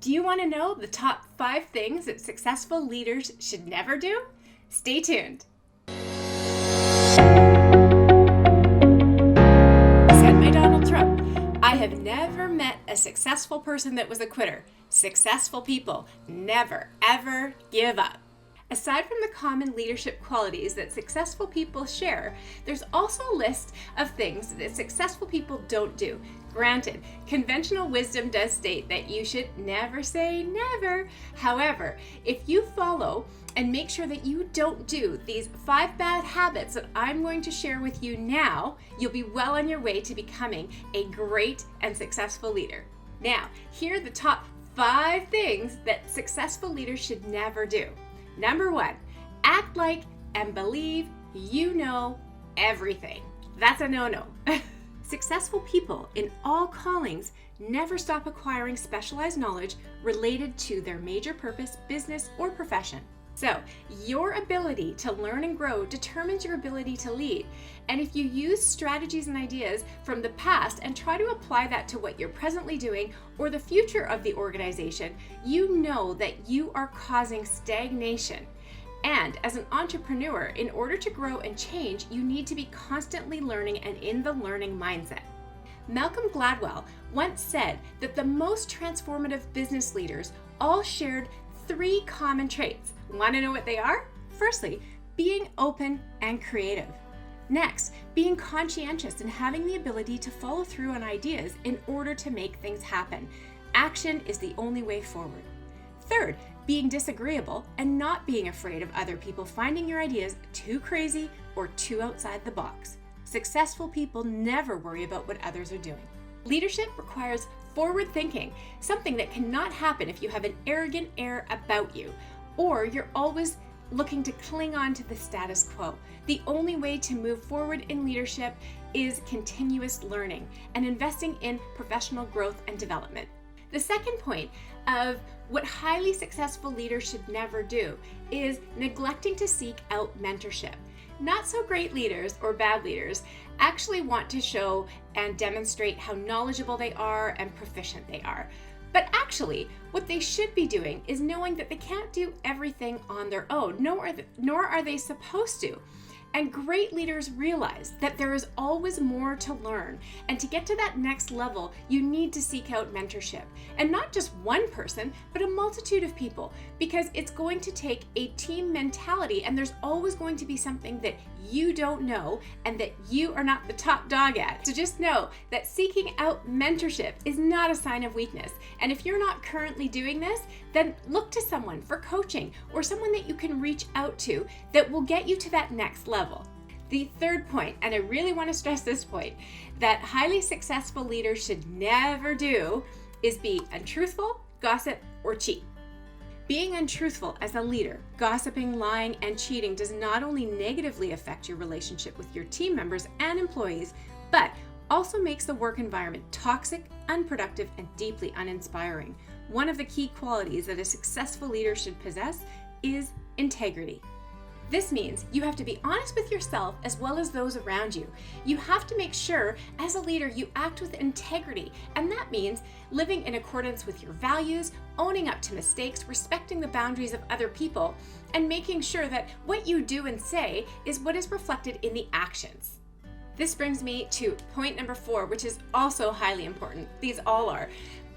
Do you want to know the top 5 things that successful leaders should never do? Stay tuned. Said by Donald Trump, I have never met a successful person that was a quitter. Successful people never, ever give up. Aside from the common leadership qualities that successful people share, there's also a list of things that successful people don't do. Granted, conventional wisdom does state that you should never say never. However, if you follow and make sure that you don't do these 5 bad habits that I'm going to share with you now, you'll be well on your way to becoming a great and successful leader. Now, here are the top 5 things that successful leaders should never do. Number 1, act like and believe you know everything. That's a no-no. Successful people in all callings never stop acquiring specialized knowledge related to their major purpose, business, or profession. So, your ability to learn and grow determines your ability to lead. And if you use strategies and ideas from the past and try to apply that to what you're presently doing or the future of the organization, you know that you are causing stagnation. And as an entrepreneur, in order to grow and change, you need to be constantly learning and in the learning mindset. Malcolm Gladwell once said that the most transformative business leaders all shared 3 common traits. Want to know what they are? Firstly, being open and creative. Next, being conscientious and having the ability to follow through on ideas in order to make things happen. Action is the only way forward. Third, being disagreeable and not being afraid of other people finding your ideas too crazy or too outside the box. Successful people never worry about what others are doing. Leadership requires forward thinking, something that cannot happen if you have an arrogant air about you, or you're always looking to cling on to the status quo. The only way to move forward in leadership is continuous learning and investing in professional growth and development. The second point of what highly successful leaders should never do is neglecting to seek out mentorship. Not so great leaders or bad leaders actually want to show and demonstrate how knowledgeable they are and proficient they are. But actually, what they should be doing is knowing that they can't do everything on their own, nor are they supposed to. And great leaders realize that there is always more to learn. And to get to that next level, you need to seek out mentorship. And not just one person, but a multitude of people, because it's going to take a team mentality, and there's always going to be something that you don't know and that you are not the top dog at. So just know that seeking out mentorship is not a sign of weakness. And if you're not currently doing this, then look to someone for coaching or someone that you can reach out to that will get you to that next level. The third point, and I really want to stress this point, that highly successful leaders should never do is be untruthful, gossip, or cheat. Being untruthful as a leader, gossiping, lying, and cheating does not only negatively affect your relationship with your team members and employees, but also makes the work environment toxic, unproductive, and deeply uninspiring. One of the key qualities that a successful leader should possess is integrity. This means you have to be honest with yourself as well as those around you. You have to make sure as a leader you act with integrity, and that means living in accordance with your values, owning up to mistakes, respecting the boundaries of other people, and making sure that what you do and say is what is reflected in the actions. This brings me to point number 4, which is also highly important. These all are.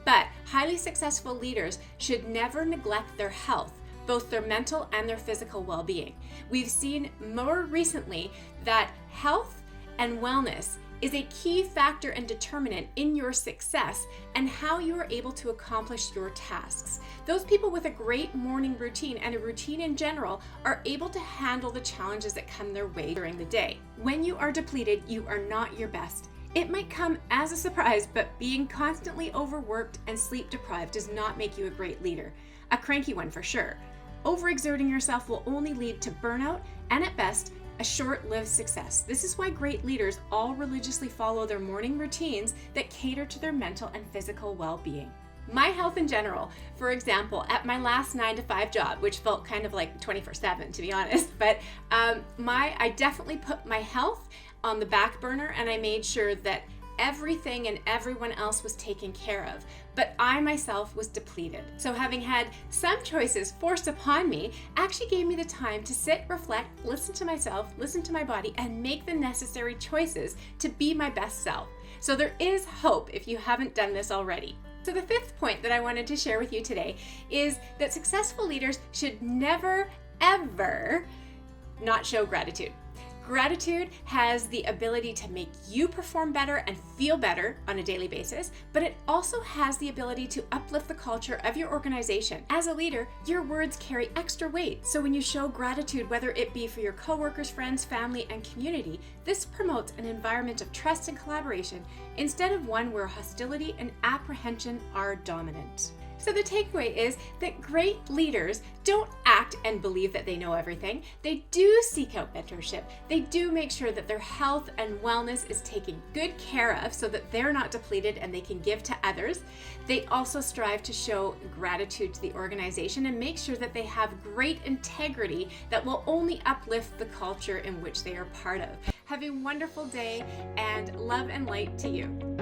But highly successful leaders should never neglect their health, both their mental and their physical well-being. We've seen more recently that health and wellness is a key factor and determinant in your success and how you are able to accomplish your tasks. Those people with a great morning routine and a routine in general are able to handle the challenges that come their way during the day. When you are depleted, you are not your best. It might come as a surprise, but being constantly overworked and sleep deprived does not make you a great leader. A cranky one for sure. Overexerting yourself will only lead to burnout and, at best, a short-lived success. This is why great leaders all religiously follow their morning routines that cater to their mental and physical well-being. My health in general, for example, at my last 9-to-5 job, which felt kind of like 24/7 to be honest, but I definitely put my health on the back burner, and I made sure that everything and everyone else was taken care of, but I myself was depleted. So having had some choices forced upon me actually gave me the time to sit, reflect, listen to myself, listen to my body, and make the necessary choices to be my best self. So there is hope if you haven't done this already. So the fifth point that I wanted to share with you today is that successful leaders should never, ever not show gratitude. Gratitude has the ability to make you perform better and feel better on a daily basis, but it also has the ability to uplift the culture of your organization. As a leader, your words carry extra weight. So when you show gratitude, whether it be for your coworkers, friends, family, and community, this promotes an environment of trust and collaboration instead of one where hostility and apprehension are dominant. So the takeaway is that great leaders don't act and believe that they know everything. They do seek out mentorship. They do make sure that their health and wellness is taken good care of so that they're not depleted and they can give to others. They also strive to show gratitude to the organization and make sure that they have great integrity that will only uplift the culture in which they are part of. Have a wonderful day, and love and light to you.